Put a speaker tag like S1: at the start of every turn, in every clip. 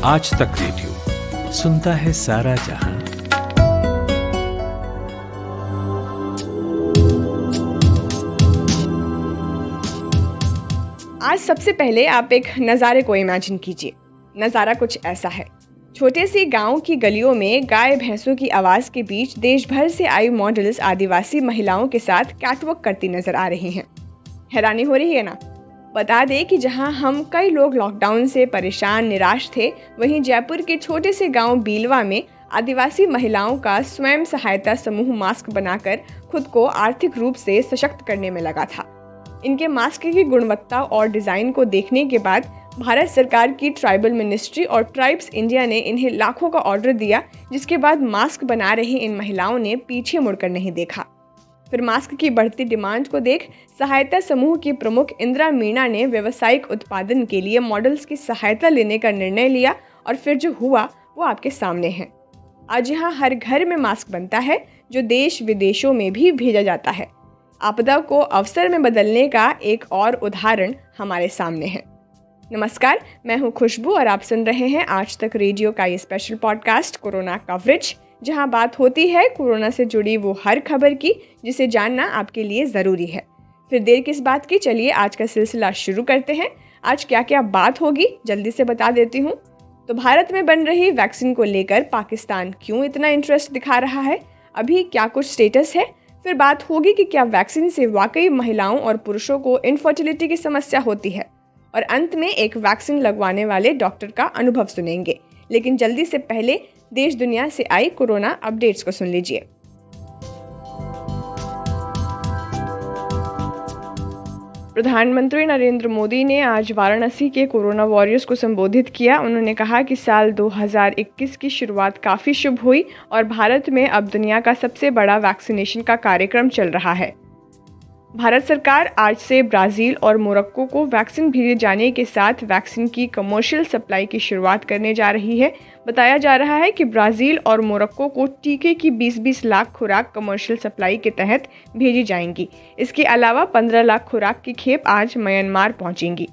S1: आज तक रेडियो सुनता है सारा जहां।
S2: आज सबसे पहले आप एक नज़ारे को इमेजिन कीजिए। नज़ारा कुछ ऐसा है। छोटे सी गांव की गलियों में गाय भैंसों की आवाज़ के बीच देश भर से आई मॉडल्स आदिवासी महिलाओं के साथ कैटवॉक करती नजर आ रही हैं। हैरानी हो रही है ना? बता दें कि जहां हम कई लोग लॉकडाउन से परेशान निराश थे, वहीं जयपुर के छोटे से गांव बीलवा में आदिवासी महिलाओं का स्वयं सहायता समूह मास्क बनाकर खुद को आर्थिक रूप से सशक्त करने में लगा था। इनके मास्क की गुणवत्ता और डिज़ाइन को देखने के बाद भारत सरकार की ट्राइबल मिनिस्ट्री और ट्राइब्स इंडिया ने इन्हें लाखों का ऑर्डर दिया, जिसके बाद मास्क बना रही इन महिलाओं ने पीछे मुड़कर नहीं देखा। फिर मास्क की बढ़ती डिमांड को देख सहायता समूह की प्रमुख इंदिरा मीणा ने व्यावसायिक उत्पादन के लिए मॉडल्स की सहायता लेने का निर्णय लिया और फिर जो हुआ वो आपके सामने है। आज यहाँ हर घर में मास्क बनता है, जो देश विदेशों में भी भेजा जाता है। आपदा को अवसर में बदलने का एक और उदाहरण हमारे सामने है। नमस्कार, मैं हूँ खुशबू और आप सुन रहे हैं आज तक रेडियो का ये स्पेशल पॉडकास्ट कोरोना कवरेज, जहां बात होती है कोरोना से जुड़ी वो हर खबर की जिसे जानना आपके लिए ज़रूरी है। फिर देर किस बात की, चलिए आज का सिलसिला शुरू करते हैं। आज क्या क्या बात होगी जल्दी से बता देती हूँ। तो भारत में बन रही वैक्सीन को लेकर पाकिस्तान क्यों इतना इंटरेस्ट दिखा रहा है, अभी क्या कुछ स्टेटस है। फिर बात होगी कि क्या वैक्सीन से वाकई महिलाओं और पुरुषों को इनफर्टिलिटी की समस्या होती है। और अंत में एक वैक्सीन लगवाने वाले डॉक्टर का अनुभव सुनेंगे। लेकिन जल्दी से पहले देश दुनिया से आई कोरोना अपडेट्स को सुन लीजिए। प्रधानमंत्री नरेंद्र मोदी ने आज वाराणसी के कोरोना वॉरियर्स को संबोधित किया। उन्होंने कहा कि साल 2021 की शुरुआत काफ़ी शुभ हुई और भारत में अब दुनिया का सबसे बड़ा वैक्सीनेशन का कार्यक्रम चल रहा है। भारत सरकार आज से ब्राज़ील और मोरक्को को वैक्सीन भेजे जाने के साथ वैक्सीन की कमर्शियल सप्लाई की शुरुआत करने जा रही है। बताया जा रहा है कि ब्राज़ील और मोरक्को को टीके की 20-20 लाख खुराक कमर्शियल सप्लाई के तहत भेजी जाएंगी। इसके अलावा 15 लाख खुराक की खेप आज म्यांमार पहुंचेंगी।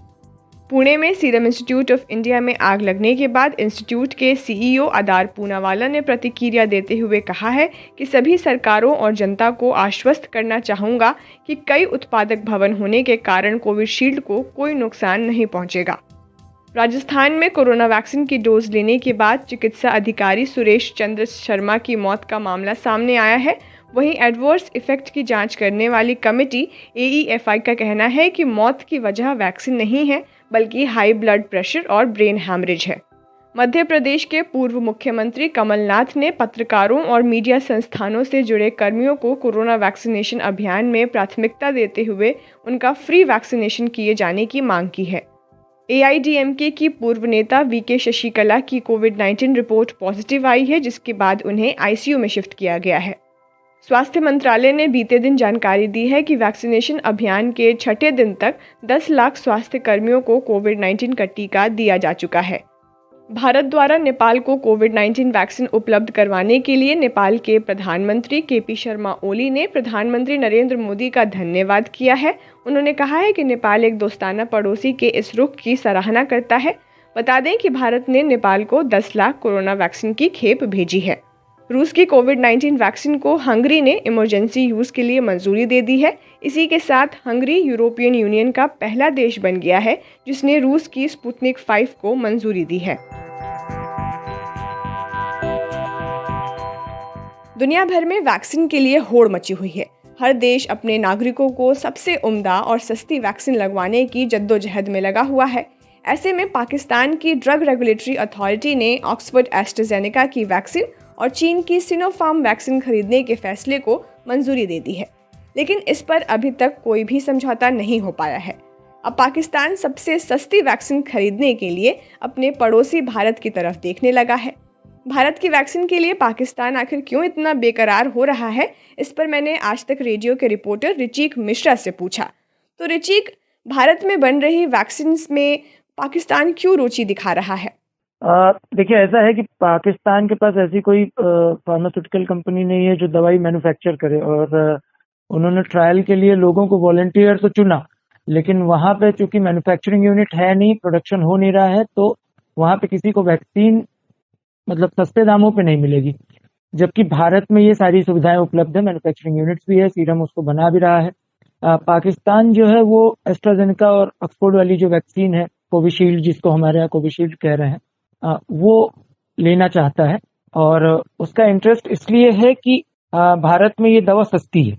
S2: पुणे में सीरम इंस्टीट्यूट ऑफ इंडिया में आग लगने के बाद इंस्टीट्यूट के सीईओ आदार पूनावाला ने प्रतिक्रिया देते हुए कहा है कि सभी सरकारों और जनता को आश्वस्त करना चाहूँगा कि कई उत्पादक भवन होने के कारण कोविशील्ड को कोई नुकसान नहीं पहुँचेगा। राजस्थान में कोरोना वैक्सीन की डोज लेने के बाद चिकित्सा अधिकारी सुरेश चंद्र शर्मा की मौत का मामला सामने आया है। वहीं एडवर्स इफेक्ट की जांच करने वाली कमेटी AEFI का कहना है कि मौत की वजह वैक्सीन नहीं है, बल्कि हाई ब्लड प्रेशर और ब्रेन हैमरेज है। मध्य प्रदेश के पूर्व मुख्यमंत्री कमलनाथ ने पत्रकारों और मीडिया संस्थानों से जुड़े कर्मियों को कोरोना वैक्सीनेशन अभियान में प्राथमिकता देते हुए उनका फ्री वैक्सीनेशन किए जाने की मांग की है। AIADMK की पूर्व नेता VK शशिकला की कोविड-19 रिपोर्ट पॉजिटिव आई है, जिसके बाद उन्हें ICU में शिफ्ट किया गया है। स्वास्थ्य मंत्रालय ने बीते दिन जानकारी दी है कि वैक्सीनेशन अभियान के 6ठे दिन तक 10 लाख स्वास्थ्य कर्मियों को कोविड-19 का टीका दिया जा चुका है। भारत द्वारा नेपाल को कोविड-19 वैक्सीन उपलब्ध करवाने के लिए नेपाल के प्रधानमंत्री KP शर्मा ओली ने प्रधानमंत्री नरेंद्र मोदी का धन्यवाद किया है। उन्होंने कहा है कि नेपाल एक दोस्ताना पड़ोसी के इस रुख की सराहना करता है। बता दें कि भारत ने नेपाल को 10 लाख कोरोना वैक्सीन की खेप भेजी है। रूस की कोविड-19 वैक्सीन को हंगरी ने इमरजेंसी यूज के लिए मंजूरी दे दी है। इसी के साथ हंगरी यूरोपियन यूनियन का पहला देश बन गया है जिसने रूस की स्पुतनिक 5 को मंजूरी दी है। दुनिया भर में वैक्सीन के लिए होड़ मची हुई है। हर देश अपने नागरिकों को सबसे उम्दा और सस्ती वैक्सीन लगवाने की जद्दोजहद में लगा हुआ है। ऐसे में पाकिस्तान की ड्रग रेगुलेटरी अथॉरिटी ने ऑक्सफोर्ड एस्ट्राजेनेका की वैक्सीन और चीन की सिनोफार्म वैक्सीन खरीदने के फैसले को मंजूरी दे दी है, लेकिन इस पर अभी तक कोई भी समझौता नहीं हो पाया है। अब पाकिस्तान सबसे सस्ती वैक्सीन खरीदने के लिए अपने पड़ोसी भारत की तरफ देखने लगा है। भारत की वैक्सीन के लिए पाकिस्तान आखिर क्यों इतना बेकरार हो रहा है, इस पर मैंने आज तक रेडियो के रिपोर्टर रिचीक मिश्रा से पूछा। तो रिचीक, भारत में बन रही वैक्सीन में पाकिस्तान क्यों रुचि दिखा रहा है?
S3: देखिए, ऐसा है कि पाकिस्तान के पास ऐसी कोई फार्मास्यूटिकल कंपनी नहीं है जो दवाई मैन्युफैक्चर करे, और उन्होंने ट्रायल के लिए लोगों को वॉलंटियर तो चुना, लेकिन वहां पे चूंकि मैन्युफैक्चरिंग यूनिट है नहीं, प्रोडक्शन हो नहीं रहा है, तो वहाँ पे किसी को वैक्सीन मतलब सस्ते दामों पे नहीं मिलेगी, जबकि भारत में ये सारी सुविधाएं उपलब्ध है, मैन्युफैक्चरिंग यूनिट्स भी है, सीरम उसको बना भी रहा है। पाकिस्तान जो है वो एस्ट्राजेनेका और ऑक्सफोर्ड वाली जो वैक्सीन है, कोविशील्ड जिसको हमारे यहाँ कोविशील्ड कह रहे हैं, वो लेना चाहता है। और उसका इंटरेस्ट इसलिए है कि भारत में ये दवा सस्ती है।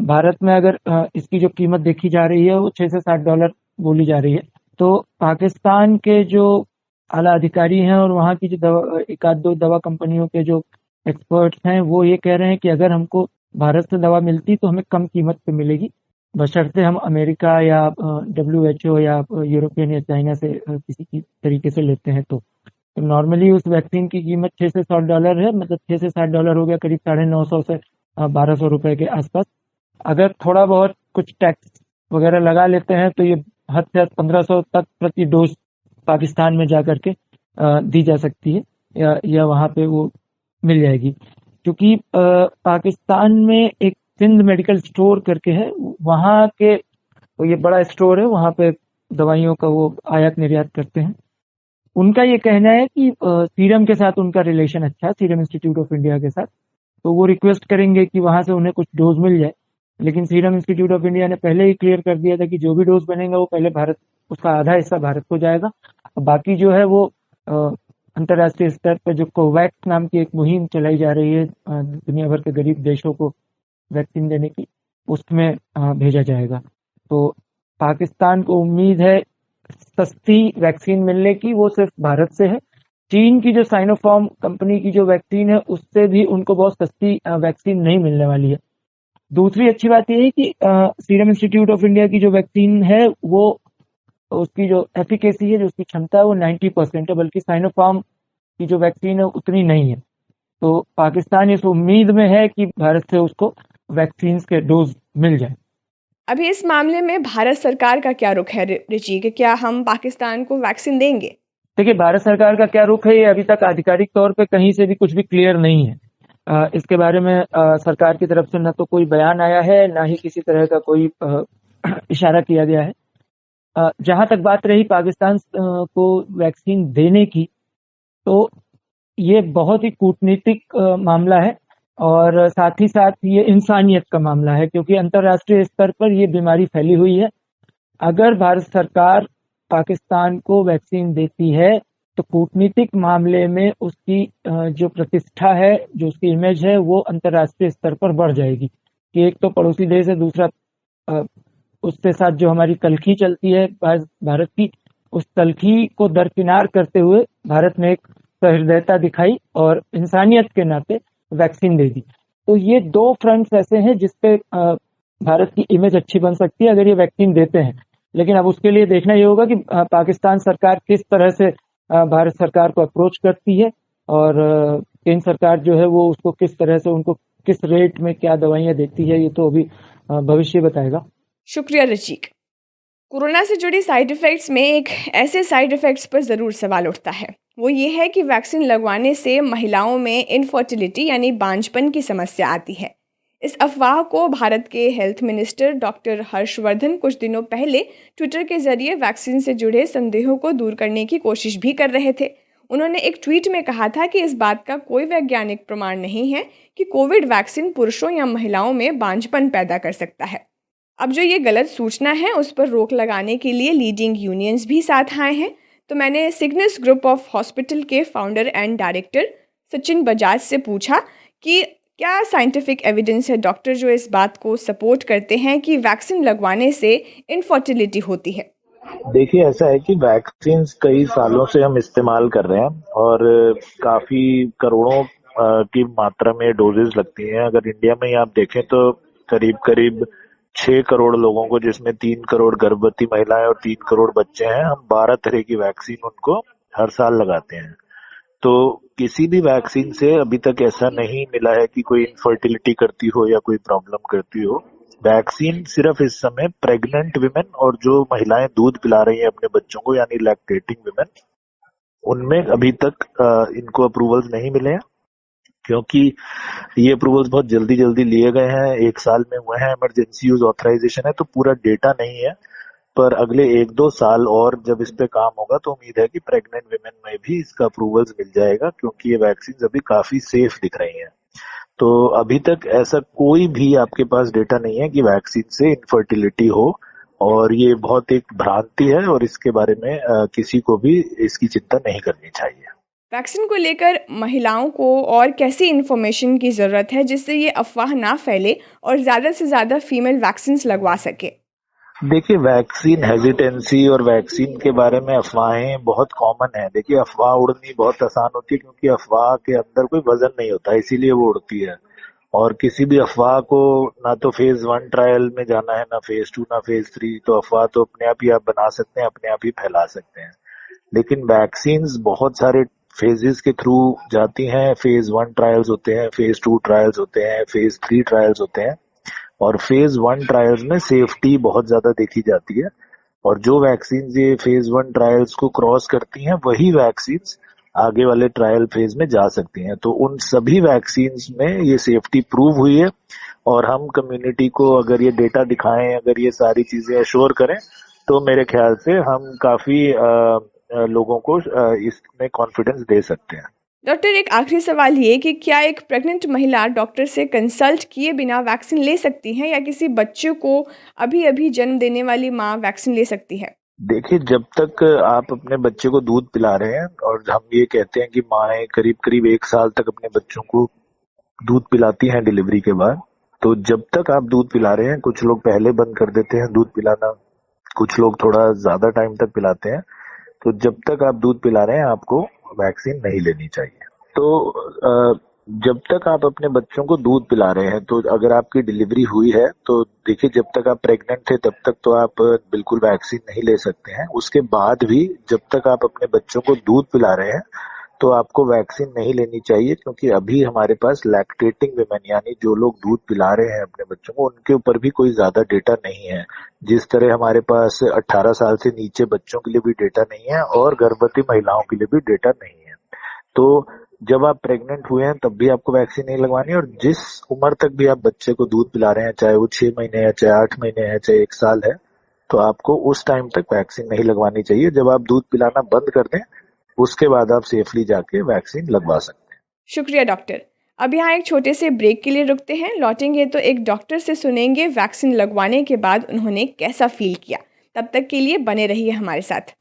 S3: भारत में अगर इसकी जो कीमत देखी जा रही है वो $6 से $7 बोली जा रही है। तो पाकिस्तान के जो आला अधिकारी हैं और वहाँ की जो दवा, एक आध दो दवा कंपनियों के जो एक्सपर्ट्स हैं, वो ये कह रहे हैं कि अगर हमको भारत से दवा मिलती तो हमें कम कीमत पे मिलेगी, बशर्ते हम अमेरिका या WHO या यूरोपियन या चाइना से किसी की तरीके से लेते हैं। तो नॉर्मली उस वैक्सीन की कीमत $6 से $7 है, मतलब $6 से $7 हो गया, करीब 950 से 1200 रुपए के आसपास। अगर थोड़ा बहुत कुछ टैक्स वगैरह लगा लेते हैं तो ये हद से हद 1500 तक प्रति डोज पाकिस्तान में जा करके दी जा सकती है, या वहाँ पे वो मिल जाएगी। क्योंकि पाकिस्तान में एक सिंध मेडिकल स्टोर करके है, वहाँ के तो ये बड़ा स्टोर है, वहाँ पे दवाइयों का वो आयात निर्यात करते हैं। उनका ये कहना है कि सीरम के साथ उनका रिलेशन अच्छा है, सीरम इंस्टीट्यूट ऑफ इंडिया के साथ, तो वो रिक्वेस्ट करेंगे कि वहां से उन्हें कुछ डोज मिल जाए। लेकिन सीरम इंस्टीट्यूट ऑफ इंडिया ने पहले ही क्लियर कर दिया था कि जो भी डोज बनेगा वो पहले भारत, उसका आधा हिस्सा भारत को जाएगा, और बाकी जो है वो अंतर्राष्ट्रीय स्तर पर जो कोवैक्स नाम की एक मुहिम चलाई जा रही है दुनिया भर के गरीब देशों को वैक्सीन देने की, उसमें भेजा जाएगा। तो पाकिस्तान को उम्मीद है सस्ती वैक्सीन मिलने की, वो सिर्फ भारत से है। चीन की जो साइनोफार्म कंपनी की जो वैक्सीन है उससे भी उनको बहुत सस्ती वैक्सीन नहीं मिलने वाली है। दूसरी अच्छी बात यह है कि सीरम इंस्टीट्यूट ऑफ इंडिया की जो वैक्सीन है वो उसकी जो एफिकेसी है, जो उसकी क्षमता है वो 90% है, बल्कि साइनोफार्म की जो वैक्सीन है उतनी नहीं है। तो पाकिस्तान इस उम्मीद में है कि भारत से उसको वैक्सीन के डोज मिल जाए।
S2: अभी इस मामले में भारत सरकार का क्या रुख है रिची, कि क्या हम पाकिस्तान को वैक्सीन देंगे?
S3: देखिए, भारत सरकार का क्या रुख है ये अभी तक आधिकारिक तौर पे कहीं से भी कुछ भी क्लियर नहीं है। इसके बारे में सरकार की तरफ से न तो कोई बयान आया है, ना ही किसी तरह का कोई इशारा किया गया है। जहां तक बात रही पाकिस्तान को वैक्सीन देने की, तो ये बहुत ही कूटनीतिक मामला है, और साथ ही साथ ये इंसानियत का मामला है, क्योंकि अंतर्राष्ट्रीय स्तर पर ये बीमारी फैली हुई है। अगर भारत सरकार पाकिस्तान को वैक्सीन देती है तो कूटनीतिक मामले में उसकी जो प्रतिष्ठा है, जो उसकी इमेज है, वो अंतर्राष्ट्रीय स्तर पर बढ़ जाएगी कि एक तो पड़ोसी देश है, दूसरा उसके साथ जो हमारी तलखी चलती है भारत की, उस तलखी को दरकिनार करते हुए भारत ने एक सहृदयता दिखाई और इंसानियत के नाते वैक्सीन दे दी। तो ये दो फ्रंट्स ऐसे हैं जिसपे भारत की इमेज अच्छी बन सकती है अगर ये वैक्सीन देते हैं। लेकिन अब उसके लिए देखना ये होगा कि पाकिस्तान सरकार किस तरह से भारत सरकार को अप्रोच करती है, और केंद्र सरकार जो है वो उसको किस तरह से, उनको किस रेट में क्या दवाइयां देती है, ये तो अभी भविष्य बताएगा।
S2: शुक्रिया रचिक। कोरोना से जुड़ी साइड इफ़ेक्ट्स में एक ऐसे साइड इफ़ेक्ट्स पर ज़रूर सवाल उठता है, वो ये है कि वैक्सीन लगवाने से महिलाओं में इनफर्टिलिटी यानी बांझपन की समस्या आती है। इस अफवाह को भारत के हेल्थ मिनिस्टर डॉक्टर हर्षवर्धन कुछ दिनों पहले ट्विटर के जरिए वैक्सीन से जुड़े संदेहों को दूर करने की कोशिश भी कर रहे थे। उन्होंने एक ट्वीट में कहा था कि इस बात का कोई वैज्ञानिक प्रमाण नहीं है कि कोविड वैक्सीन पुरुषों या महिलाओं में बांझपन पैदा कर सकता है। अब जो ये गलत सूचना है उस पर रोक लगाने के लिए लीडिंग यूनियंस भी साथ आए हैं। तो मैंने सिग्नस ग्रुप ऑफ हॉस्पिटल के founder and director Sachin Bajaj से पूछा कि क्या साइंटिफिक एविडेंस है डॉक्टर जो इस बात को सपोर्ट करते हैं कि वैक्सीन लगवाने से इनफर्टिलिटी होती है।
S4: देखिए, ऐसा है कि वैक्सीन कई सालों से हम इस्तेमाल कर रहे हैं और काफी करोड़ों की मात्रा में डोजेज लगती हैं। अगर इंडिया में आप देखें तो करीब करीब 6 करोड़ लोगों को, जिसमें 3 करोड़ गर्भवती महिलाएं और 3 करोड़ बच्चे हैं, हम 12 तरह की वैक्सीन उनको हर साल लगाते हैं। तो किसी भी वैक्सीन से अभी तक ऐसा नहीं मिला है कि कोई इनफर्टिलिटी करती हो या कोई प्रॉब्लम करती हो। वैक्सीन सिर्फ इस समय प्रेग्नेंट विमेन और जो महिलाएं दूध पिला रही हैं अपने बच्चों को, यानी लैक्टेटिंग विमेन, उनमें अभी तक इनको अप्रूवल्स नहीं मिले हैं, क्योंकि ये अप्रूवल्स बहुत जल्दी लिए गए हैं, 1 साल में हुए हैं, इमरजेंसी यूज ऑथराइजेशन है, तो पूरा डेटा नहीं है। पर अगले 1-2 साल और जब इस पे काम होगा तो उम्मीद है कि प्रेग्नेंट विमेन में भी इसका अप्रूवल्स मिल जाएगा, क्योंकि ये वैक्सीन अभी काफी सेफ दिख रही हैं। तो अभी तक ऐसा कोई भी आपके पास डेटा नहीं है कि वैक्सीन से इनफर्टिलिटी हो, और ये बहुत एक भ्रांति है और इसके बारे में किसी को भी इसकी चिंता नहीं करनी चाहिए।
S2: वैक्सीन को लेकर महिलाओं को और कैसी इन्फॉर्मेशन की ज़रूरत है जिससे ये अफवाह ना फैले और ज़्यादा से ज़्यादा फीमेल वैक्सीन्स लगवा सके?
S4: देखिए, वैक्सीन हेजिटेंसी और वैक्सीन के बारे में अफवाहें बहुत कॉमन है। देखिए, अफवाह उड़नी बहुत आसान होती है, क्योंकि अफवाह के अंदर कोई वजन नहीं होता, इसीलिए वो उड़ती है। और किसी भी अफवाह को ना तो फेज 1 ट्रायल में जाना है, ना फेज 2, ना फेज 3, तो अफवाह तो अपने आप ही आप बना सकते हैं, अपने आप ही फैला सकते हैं। लेकिन वैक्सीन्स बहुत सारे फेजेस के थ्रू जाती हैं। फेज 1 ट्रायल्स होते हैं, फेज 2 ट्रायल्स होते हैं, फेज 3 ट्रायल्स होते हैं, और फेज 1 ट्रायल्स में सेफ्टी बहुत ज्यादा देखी जाती है। और जो वैक्सीन ये फेज 1 ट्रायल्स को क्रॉस करती हैं, वही वैक्सीन आगे वाले ट्रायल फेज में जा सकती हैं। तो उन सभी वैक्सीन में ये सेफ्टी प्रूव हुई है, और हम कम्युनिटी को अगर ये डेटा दिखाएं, अगर ये सारी चीजें एश्योर करें, तो मेरे ख्याल से हम काफी लोगों को इसमें कॉन्फिडेंस दे सकते हैं।
S2: डॉक्टर, एक आखिरी सवाल ये कि क्या एक प्रेग्नेंट महिला डॉक्टर से कंसल्ट किए बिना वैक्सीन ले सकती है या किसी बच्चे को अभी अभी जन्म देने वाली माँ वैक्सीन ले सकती है?
S4: देखिए, जब तक आप अपने बच्चे को दूध पिला रहे हैं, और हम ये कहते हैं कि माएँ करीब करीब 1 साल तक अपने बच्चों को दूध पिलाती हैं डिलीवरी के बाद, तो जब तक आप दूध पिला रहे हैं, कुछ लोग पहले बंद कर देते हैं दूध पिलाना, कुछ लोग थोड़ा ज्यादा टाइम तक पिलाते हैं, तो जब तक आप दूध पिला रहे हैं आपको वैक्सीन नहीं लेनी चाहिए। तो जब तक आप अपने बच्चों को दूध पिला रहे हैं, तो अगर आपकी डिलीवरी हुई है, तो देखिए, जब तक आप प्रेग्नेंट थे तब तक तो आप बिल्कुल वैक्सीन नहीं ले सकते हैं। उसके बाद भी जब तक आप अपने बच्चों को दूध पिला रहे हैं, तो आपको वैक्सीन नहीं लेनी चाहिए, क्योंकि अभी हमारे पास लैक्टेटिंग विमेन, यानी जो लोग दूध पिला रहे हैं अपने बच्चों को, उनके ऊपर भी कोई ज्यादा डेटा नहीं है। जिस तरह हमारे पास 18 साल से नीचे बच्चों के लिए भी डेटा नहीं है, और गर्भवती महिलाओं के लिए भी डेटा नहीं है। तो जब आप प्रेग्नेंट हुए हैं तब भी आपको वैक्सीन नहीं लगवानी है, और जिस उम्र तक भी आप बच्चे को दूध पिला रहे हैं, चाहे वो 6 महीने है, चाहे 8 महीने है, चाहे 1 साल है, तो आपको उस टाइम तक वैक्सीन नहीं लगवानी चाहिए। जब आप दूध पिलाना बंद कर दें, उसके बाद आप सेफली जाके वैक्सीन लगवा सकते हैं।
S2: शुक्रिया डॉक्टर। अब यहाँ एक छोटे से ब्रेक के लिए रुकते हैं। लौटेंगे तो एक डॉक्टर से सुनेंगे वैक्सीन लगवाने के बाद उन्होंने कैसा फील किया। तब तक के लिए बने रहिए हमारे साथ।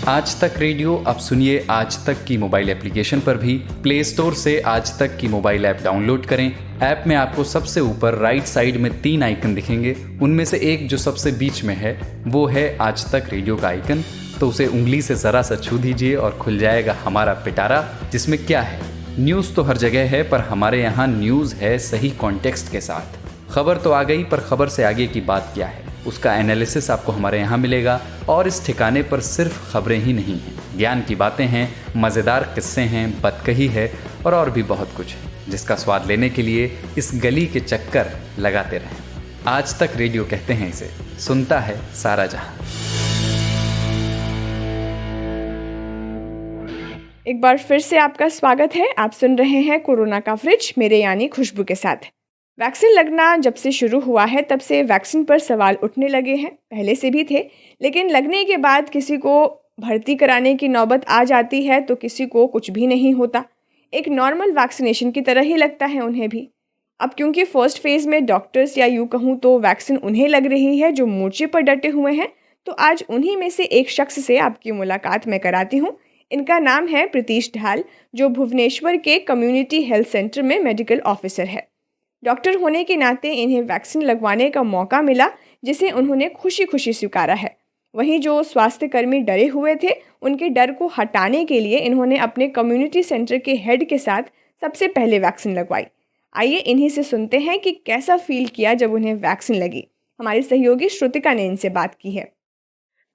S1: आज तक रेडियो अब सुनिए आज तक की मोबाइल एप्लीकेशन पर भी। प्ले स्टोर से आज तक की मोबाइल ऐप डाउनलोड करें। ऐप में आपको सबसे ऊपर राइट साइड में 3 आइकन दिखेंगे। उनमें से एक जो सबसे बीच में है वो है आज तक रेडियो का आइकन, तो उसे उंगली से जरा सा छू दीजिए और खुल जाएगा हमारा पिटारा, जिसमें क्या है, न्यूज़ तो हर जगह है, पर हमारे यहाँ न्यूज़ है सही कॉन्टेक्स्ट के साथ। खबर तो आ गई, पर खबर से आगे की बात क्या है, उसका एनालिसिस आपको हमारे यहाँ मिलेगा। और इस ठिकाने पर सिर्फ खबरें ही नहीं हैं, ज्ञान की बातें हैं, मज़ेदार किस्से हैं, बतकही है और भी बहुत कुछ है, जिसका स्वाद लेने के लिए इस गली के चक्कर लगाते रहें। आज तक रेडियो कहते हैं इसे, सुनता है सारा जहां।
S2: एक बार फिर से आपका स्वागत है। आप सुन रहे हैं कोरोना कवरेज मेरे यानी खुशबू के साथ। वैक्सीन लगना जब से शुरू हुआ है तब से वैक्सीन पर सवाल उठने लगे हैं। पहले से भी थे, लेकिन लगने के बाद किसी को भर्ती कराने की नौबत आ जाती है तो किसी को कुछ भी नहीं होता। एक नॉर्मल वैक्सीनेशन की तरह ही लगता है उन्हें भी। अब क्योंकि फर्स्ट फेज़ में डॉक्टर्स या यूँ कहूँ तो वैक्सीन उन्हें लग रही है जो मोर्चे पर डटे हुए हैं, तो आज उन्हीं में से एक शख्स से आपकी मुलाकात मैं कराती हूँ। इनका नाम है प्रीतीश ढाल, जो भुवनेश्वर के कम्युनिटी हेल्थ सेंटर में मेडिकल ऑफिसर है। डॉक्टर होने के नाते इन्हें वैक्सीन लगवाने का मौका मिला, जिसे उन्होंने खुशी खुशी स्वीकारा है। वहीं जो स्वास्थ्यकर्मी डरे हुए थे, उनके डर को हटाने के लिए इन्होंने अपने कम्युनिटी सेंटर के हेड के साथ सबसे पहले वैक्सीन लगवाई। आइए इन्हीं से सुनते हैं कि कैसा फील किया जब उन्हें वैक्सीन लगी। हमारी सहयोगी श्रुतिका ने इनसे बात की है।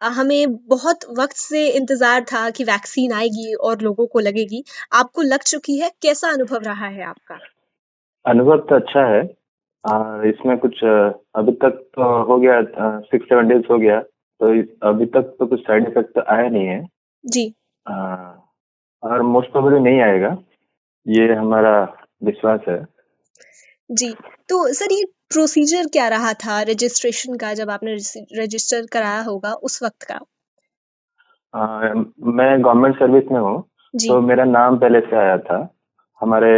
S5: हमें बहुत वक्त से इंतजार था कि वैक्सीन आएगी और लोगों को लगेगी। आपको लग चुकी है, कैसा अनुभव रहा है आपका?
S6: अनुभव तो अच्छा है। इसमें कुछ अभी तक तो हो गया 6-7 डेज हो गया, तो अभी तक तो कुछ साइड इफेक्ट तो आया नहीं है
S5: जी।
S6: और मोस्ट प्रोबेबली नहीं आएगा, ये हमारा विश्वास है।
S5: जी, तो सर ये प्रोसीजर क्या रहा था रजिस्ट्रेशन का, जब आपने रजिस्टर कराया होगा उस वक्त का?
S6: मैं गवर्नमेंट सर्विस में हूँ,
S5: जी।
S6: तो मेरा नाम पहले से आया था। हमारे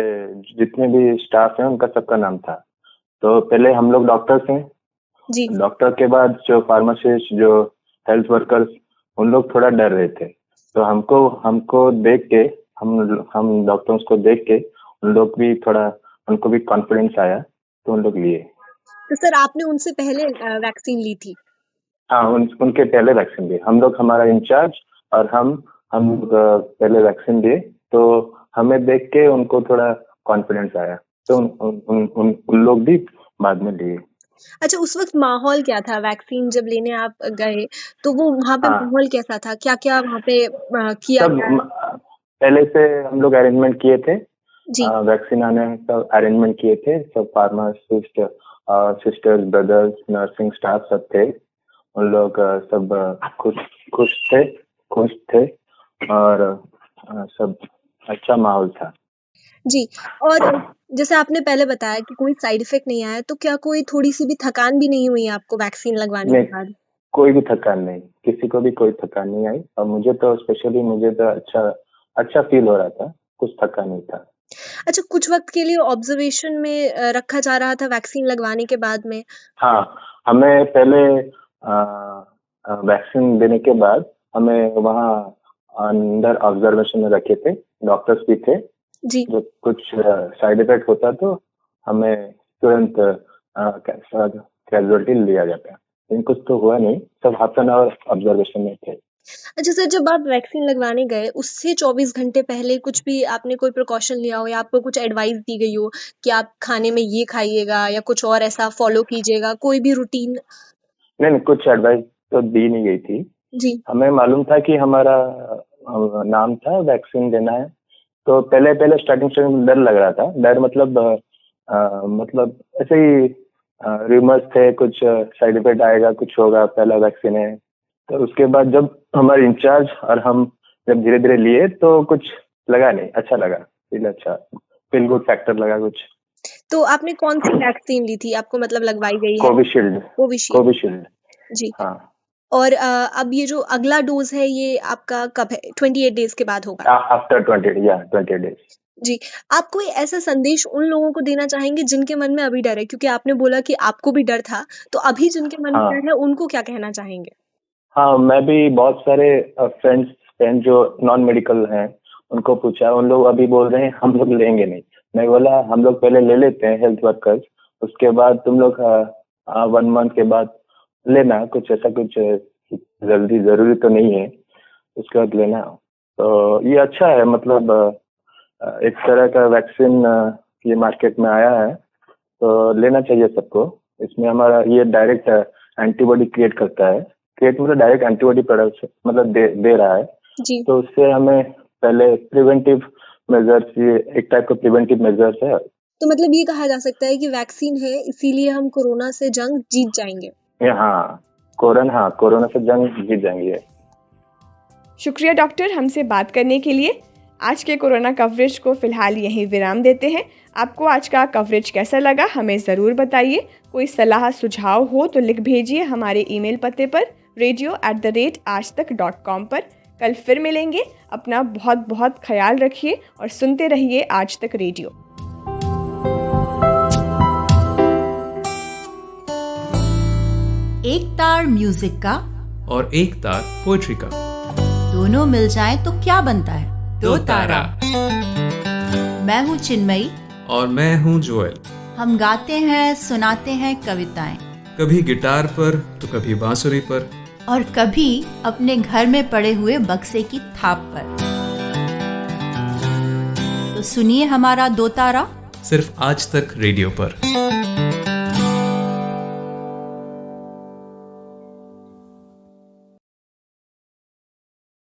S6: जितने भी स्टाफ हैं उनका सबका नाम था। तो पहले हम लोग डॉक्टर्स हैं,
S5: जी।
S6: डॉक्टर के बाद जो फार्मासिस्ट, जो हेल्थ वर्कर्स, उन लोग थोड़ा डर रहे थे। तो हमको देख के, हम डॉक्टर्स को देख के उन लोग भी थोड़ा, उनको भी कॉन्फिडेंस आया, तो उन लोग लिए।
S5: तो सर आपने उनसे पहले वैक्सीन ली थी?
S6: हाँ, उनके पहले वैक्सीन लिए हम लोग, हमारा इंचार्ज और हम पहले वैक्सीन लिए। तो हमें देख के उनको थोड़ा कॉन्फिडेंस आया, तो उन लोग भी बाद में लिए।
S5: अच्छा, उस वक्त माहौल क्या था वैक्सीन जब लेने आप गए, तो वो वहाँ पे
S6: हाँ,
S5: माहौल कैसा था? क्या क्या वहाँ पे किया
S6: सब
S5: गया?
S6: पहले से हम लोग अरेंजमेंट किए थे,
S5: जी।
S6: वैक्सीन आने सब अरेंजमेंट किए थे। सब pharmacist, sisters, brothers, nursing staff सब थे। उन लोग सब खुश थे और सब अच्छा माहौल था।
S5: जी। और जैसे आपने पहले बताया कि कोई साइड इफेक्ट नहीं आया, तो क्या कोई थोड़ी सी भी थकान भी नहीं हुई आपको वैक्सीन लगवाने के
S6: नहीं,
S5: बाद?
S6: कोई भी थकान नहीं, किसी को भी कोई थकान नहीं आई। और मुझे तो अच्छा फील हो रहा था, कुछ थकान नहीं था।
S5: अच्छा, कुछ वक्त के लिए ऑब्जर्वेशन में रखा जा रहा था वैक्सीन लगवाने के बाद में?
S6: हाँ, हमें पहले वैक्सीन देने के बाद हमें वहाँ अंदर ऑब्जर्वेशन में रखे थे, डॉक्टर्स भी थे।
S5: जी।
S6: जो कुछ साइड इफेक्ट होता तो हमें तुरंत कैजुअलिटी लिया जाता। लेकिन कुछ तो हुआ नहीं, सब हाफ एन आवर ऑब्जर्वेशन में थे।
S5: अच्छा सर, जब आप वैक्सीन लगवाने गए उससे 24 घंटे पहले कुछ भी आपने कोई प्रिकॉशन लिया हो या आपको कुछ एडवाइस दी गई हो कि आप खाने में ये खाइएगा या कुछ और ऐसा फॉलो कीजिएगा, कोई भी रूटीन?
S6: नहीं, कुछ एडवाइस तो दी नहीं गई थी।
S5: जी।
S6: हमें मालूम था कि हमारा नाम था, वैक्सीन देना है। तो पहले स्टार्टिंग में डर लग रहा था। डर मतलब ऐसे ही रूमर्स थे, कुछ साइड इफेक्ट आएगा, कुछ होगा, पहला वैक्सीन है। तो उसके बाद जब हमारे इंचार्ज और हम जब धीरे धीरे लिए तो कुछ लगा नहीं, अच्छा लगा, फील गुड फैक्टर लगा कुछ।
S5: तो आपने कौन सी वैक्सीन ली थी? आपको मतलब लगवाई गई है?
S6: कोविशील्ड।
S5: कोविशील्ड। जी।
S6: हाँ।
S5: और अब ये जो अगला डोज है ये आपका कब है? 28 डेज के बाद होगा?
S6: After 20 days.
S5: जी। आप कोई ऐसा संदेश उन लोगों को देना चाहेंगे जिनके मन में अभी डर है? क्योंकि आपने बोला कि आपको भी डर था, तो अभी जिनके मन में डर है उनको क्या कहना चाहेंगे?
S6: हाँ, मैं भी बहुत सारे फ्रेंड्स जो नॉन मेडिकल हैं उनको पूछा, उन लोग अभी बोल रहे हैं हम लोग लेंगे नहीं। मैं बोला हम लोग पहले ले लेते हैं हेल्थ वर्कर्स, उसके बाद तुम लोग 1 मंथ के बाद लेना, कुछ ऐसा कुछ जल्दी जरूरी तो नहीं है, उसके बाद लेना। तो ये अच्छा है, मतलब एक तरह का वैक्सीन ये मार्केट में आया है, तो लेना चाहिए सबको। इसमें हमारा ये डायरेक्ट एंटीबॉडी क्रिएट करता है, मतलब डायरेक्ट एंटीबॉडी प्रोडक्ट मतलब दे रहा है।
S5: जी।
S6: तो उससे हमें पहले प्रिवेंटिव मेजर्स, ये एक टाइप का प्रिवेंटिव मेजर्स है।
S5: तो मतलब ये कहा जा सकता है कि वैक्सीन है इसीलिए हम कोरोना से जंग जीत जाएंगे।
S6: हाँ, कोरोना से जंग जीत जाएंगे।
S2: शुक्रिया डॉक्टर, हमसे बात करने के लिए। आज के कोरोना कवरेज को फिलहाल यहीं विराम देते हैं। आपको आज का कवरेज कैसा लगा हमें ज़रूर बताइए। कोई सलाह सुझाव हो तो लिख भेजिए हमारे ईमेल पते पर radio@aajtak.com पर। कल फिर मिलेंगे। अपना बहुत बहुत ख्याल रखिए और सुनते रहिए आज तक रेडियो।
S7: एक तार म्यूजिक का
S8: और एक तार पोएट्री का,
S7: दोनों मिल जाएं तो क्या बनता है?
S8: दो तारा।
S7: मैं हूँ चिन्मयी
S8: और मैं हूँ जोएल।
S7: हम गाते हैं, सुनाते हैं कविताएं,
S8: कभी गिटार पर तो कभी बांसुरी पर,
S7: और कभी अपने घर में पड़े हुए बक्से की थाप पर। तो सुनिए हमारा दो तारा
S8: सिर्फ आज तक रेडियो पर।